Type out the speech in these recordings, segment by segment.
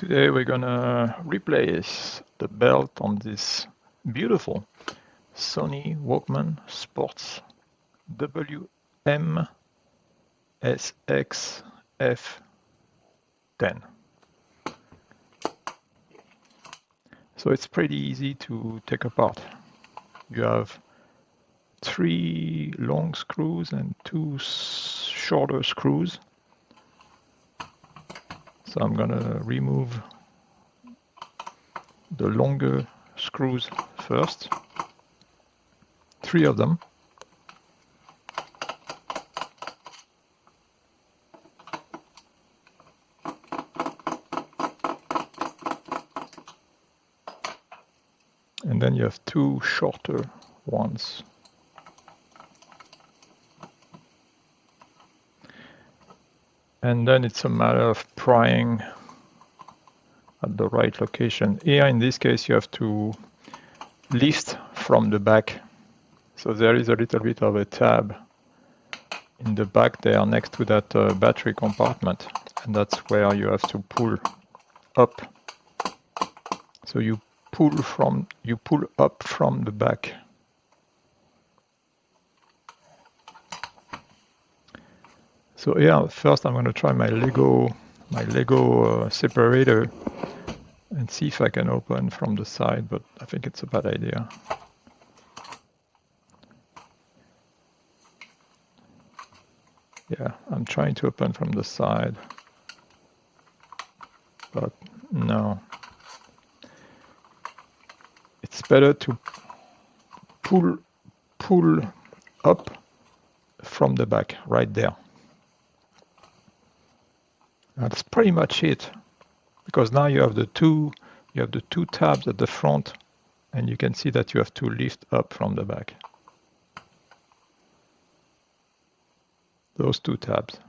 Today we're gonna replace the belt on this beautiful Sony Walkman Sports WM-SXF10. So it's pretty easy to take apart. You have 3 long screws and 2 shorter screws. So I'm gonna remove the longer screws first, 3 of them. And then you have 2 shorter ones. And then it's a matter of prying at the right location. Here in this case you have to lift from the back. So there is a little bit of a tab in the back there next to that battery compartment. And that's where you have to pull up. So you pull up from the back. So here, first I'm going to try my Lego separator and see if I can open from the side, but I think it's a bad idea. Yeah, I'm trying to open from the side, but no. It's better to pull up from the back, right there. That's pretty much it, because now you have the two tabs at the front, and you can see that you have to lift up from the back. Those 2 tabs.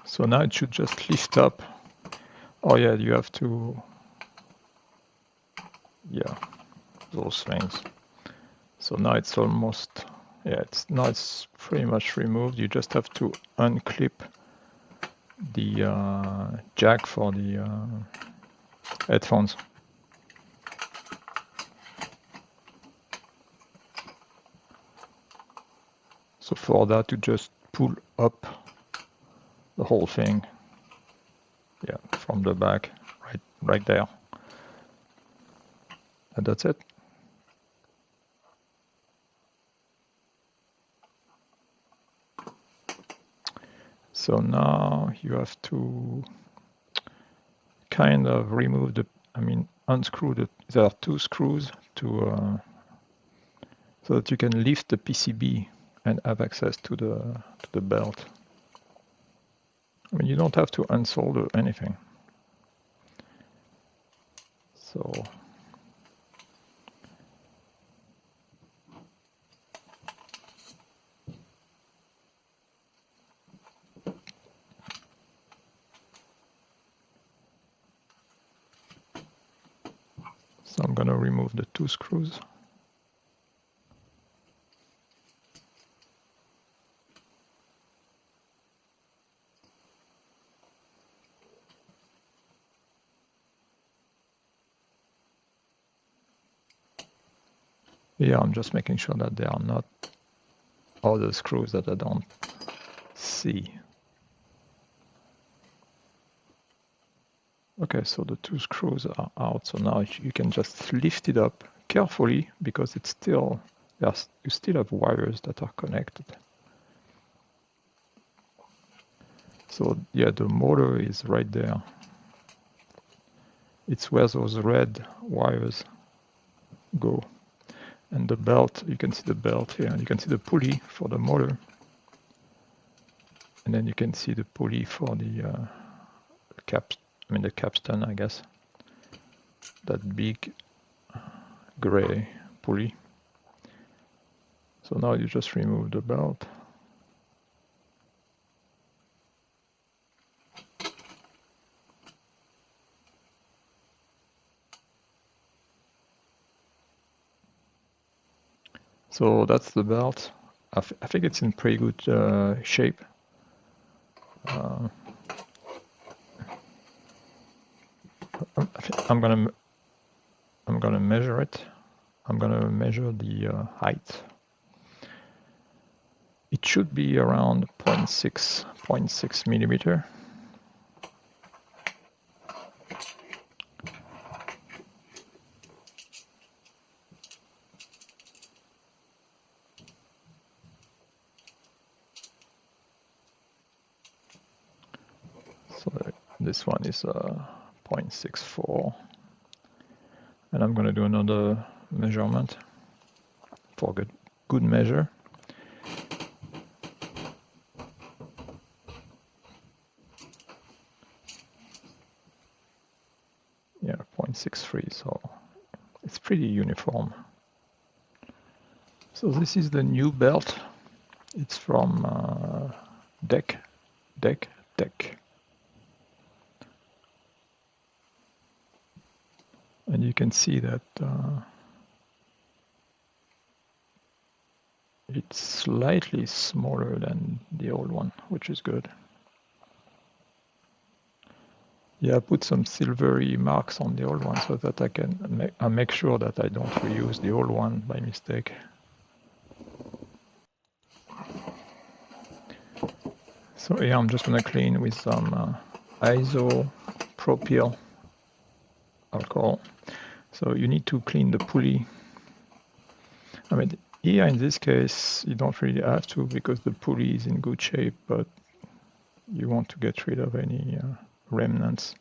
So now it should just lift up. Oh yeah, you have to, yeah, those things. So now it's almost, yeah, now it's pretty much removed. You just have to unclip the jack for the headphones. So for that, you just pull up the whole thing, yeah, from the back, right there, and that's it. So now you have to kind of remove unscrew there are 2 screws to so that you can lift the PCB and have access to the belt. You don't have to unsolder anything. So I'm going to remove the 2 screws. Yeah, I'm just making sure that there are not other screws that I don't see. Okay, so the 2 screws are out, so now you can just lift it up carefully, because it's still, you still have wires that are connected. So yeah, the motor is right there. It's where those red wires go. And the belt, you can see the belt here, and you can see the pulley for the motor. And then you can see the pulley for the the capstan, I guess. That big gray pulley. So now you just remove the belt. So that's the belt. I think it's in pretty good shape. I'm gonna measure it. I'm gonna measure the height. It should be around 0.6 millimeter. So this one is 0.64, and I'm going to do another measurement for good measure. Yeah, 0.63, so it's pretty uniform. So this is the new belt. It's from DeckTech. And you can see that it's slightly smaller than the old one, which is good. Yeah, I put some silvery marks on the old one so that I can make sure that I don't reuse the old one by mistake. So here I'm just going to clean with some isopropyl alcohol. So you need to clean the pulley. I mean, here in this case, you don't really have to because the pulley is in good shape, but you want to get rid of any remnants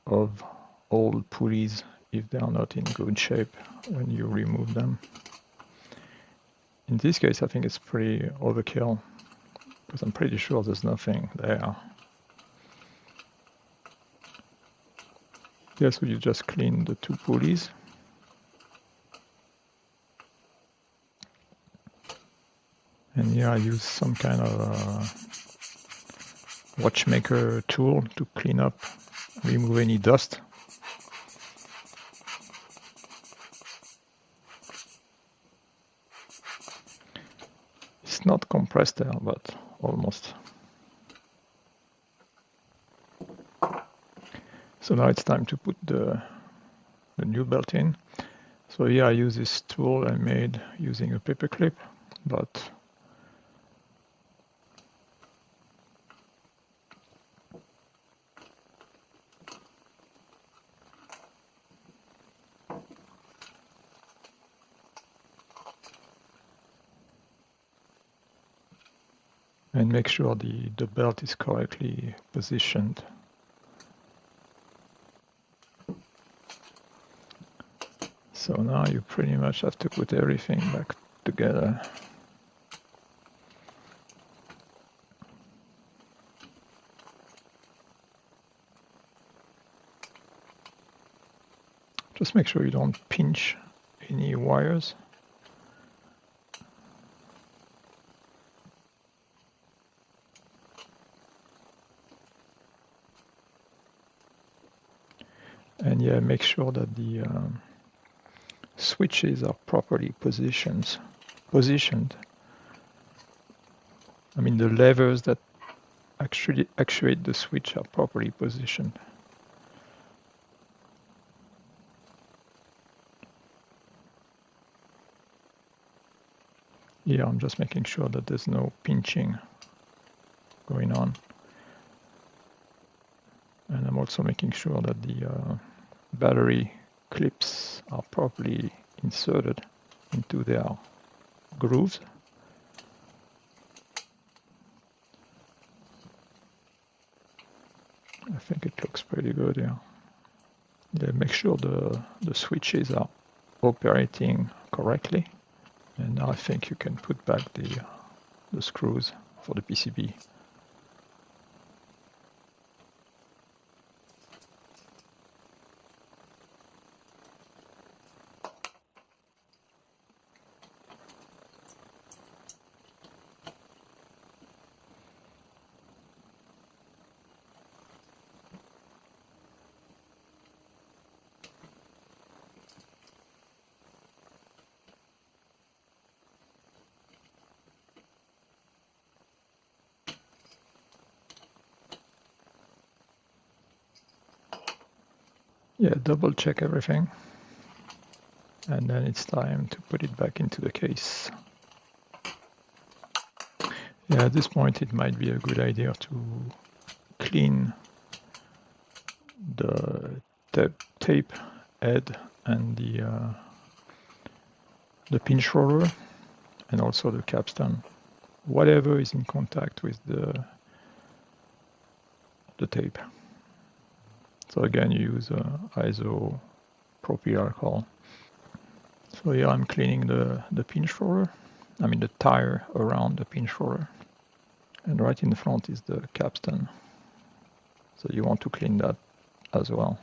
of old pulleys if they are not in good shape when you remove them. In this case, I think it's pretty overkill because I'm pretty sure there's nothing there. Yeah, so you just clean the two pulleys. And here I use some kind of watchmaker tool to clean up, remove any dust. It's not compressed there, but almost. So now it's time to put the new belt in. So here I use this tool I made using a paper clip, but and make sure the belt is correctly positioned. So now you pretty much have to put everything back together. Just make sure you don't pinch any wires. And yeah, make sure that the switches are properly positioned. I mean, the levers that actually actuate the switch are properly positioned. Yeah, I'm just making sure that there's no pinching going on. And I'm also making sure that the battery clips are properly inserted into their grooves. I think it looks pretty good, yeah. Yeah, make sure the switches are operating correctly. And now I think you can put back the screws for the PCB. Yeah, double check everything. And then it's time to put it back into the case. Yeah, at this point it might be a good idea to clean the tape head and the pinch roller and also the capstan. Whatever is in contact with the tape. So again, you use isopropyl alcohol. So here I'm cleaning the pinch roller. I mean the tire around the pinch roller. And right in the front is the capstan. So you want to clean that as well.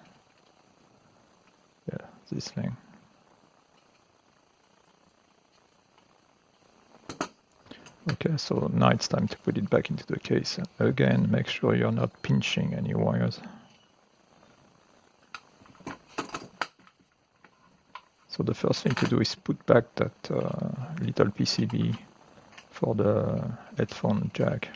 Yeah, this thing. Okay, so now it's time to put it back into the case. Again, make sure you're not pinching any wires. So the first thing to do is put back that little PCB for the headphone jack.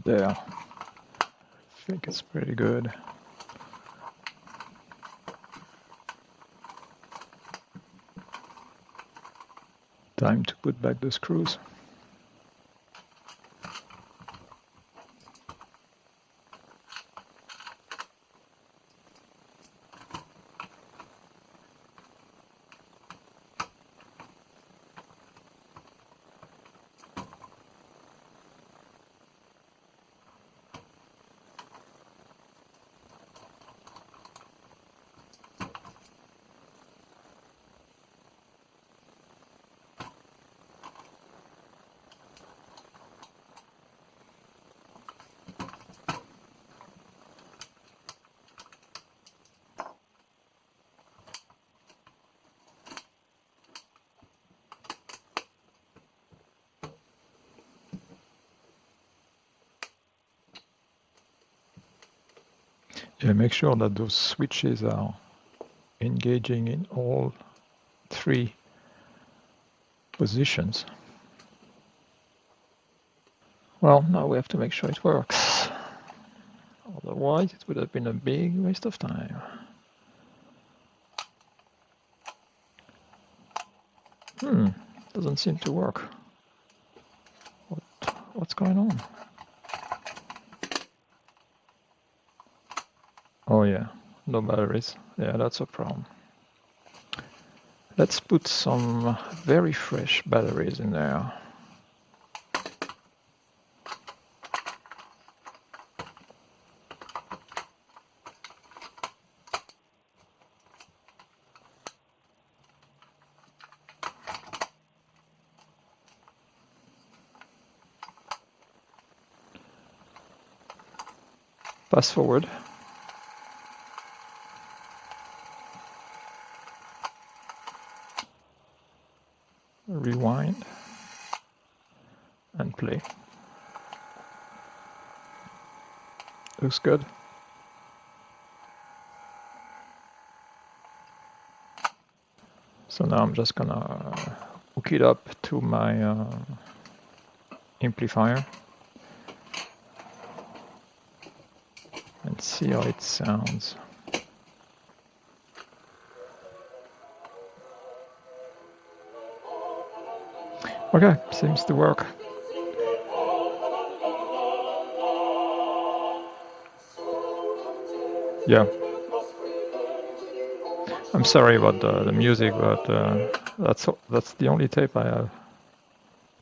There. I think it's pretty good. Time to put back the screws. Yeah, make sure that those switches are engaging in all three positions. Well, now we have to make sure it works. Otherwise, it would have been a big waste of time. Doesn't seem to work. What's going on? Oh yeah, no batteries. Yeah, that's a problem. Let's put some very fresh batteries in there. Fast forward. Rewind and play. Looks good. So now I'm just gonna hook it up to my amplifier and see how it sounds. Okay, seems to work. Yeah. I'm sorry about the music, but that's the only tape I have.